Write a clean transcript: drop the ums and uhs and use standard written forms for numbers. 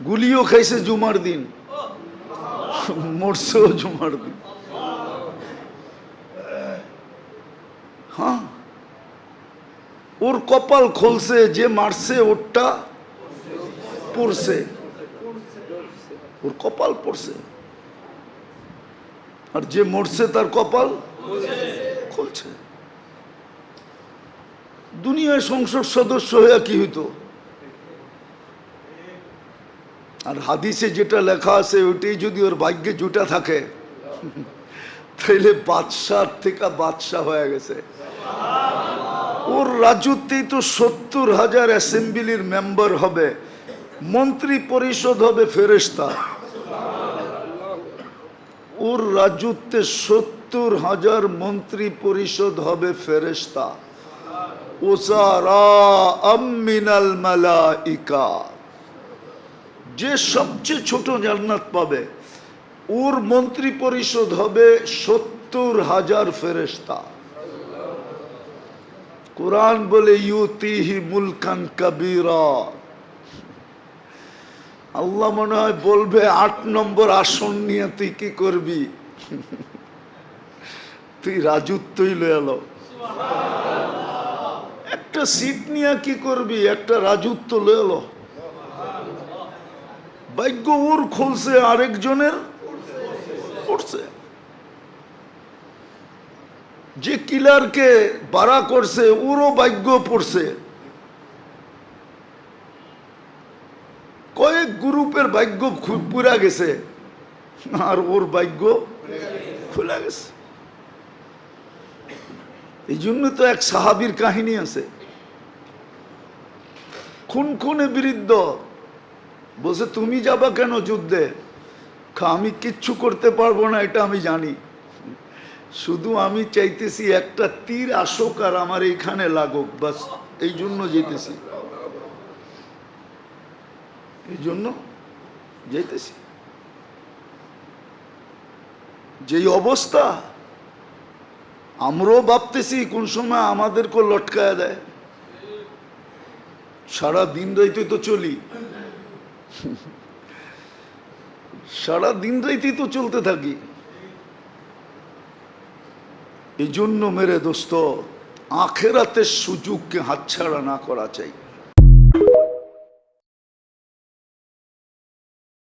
গুলিও খাইছে জুমার দিন, মরছেও জুমার দিন। হ্যাঁ, ওর কপাল খুলছে, যে মারছে ওরটা পড়ছে, ওর কপাল পড়ছে, আর যে মরছে তার কপাল খুলছে। দুনিয়ায় সংসদ সদস্য হয়ে কি হইতো? আর হাদিসে যেটা লেখা আছে ওইটাই যদি ওর ভাগ্যে জুটা থাকে তাইলে বাদশাহ থেকে বাদশাহ হয়ে গেছে। ওর রাজত্বেই তো 70,000 অ্যাসেম্বলির মেম্বার হবে, মন্ত্রী পরিষদ হবে ফেরেশতা। ওর রাজত্বে 70,000 মন্ত্রী পরিষদ হবে ফেরেশতা। ওসারা মিনাল মালাইকা, যে সবচেয়ে ছোট জান্নাত পাবে ওর মন্ত্রী পরিষদ হবে 70,000 ফেরেশতা। কুরআন বলে ইউতিহি মুলকান কাবীরা। আল্লাহ মনে হয় বলবে 8 নম্বর আসন নিয়ে তুই কি করবি? তুই রাজত্বই লয়ে এলো। একটা সিট নিয়ে কি করবি? একটা রাজত্ব লয়ে এলো। ভাগ্য ওর খুলছে, আরেকজনের পড়ছে। যে কিলারকে বাড়া করছে ওরও ভাগ্য পড়ছে। কয়েক গ্রুপের ভাগ্য পুরা গেছে আর ওর ভাগ্য খুলে গেছে। এই জন্য তো এক সাহাবীর কাহিনী আছে, খুনে বিরুদ্ধ বলছে তুমি যাবা কেন যুদ্ধে? আমি কিচ্ছু করতে পারবো না এটা আমি জানি, শুধু আমি চাইতেছি একটা তীর আসুক আর আমার এইখানে লাগুক, বাস এই জন্য যেতেছি, এই জন্য যেতেছি। যেই অবস্থা আমরাও ভাবতেছি কোন সময় আমাদেরকে লটকায়া দেয়। সারা দিন রাইতে তো চলি, সারা দিন রাইতেই তো চলতে থাকি। এই জন্য মেরে দোস্ত আখেরাতের সুযোগকে হাতছাড়া না করা চাই।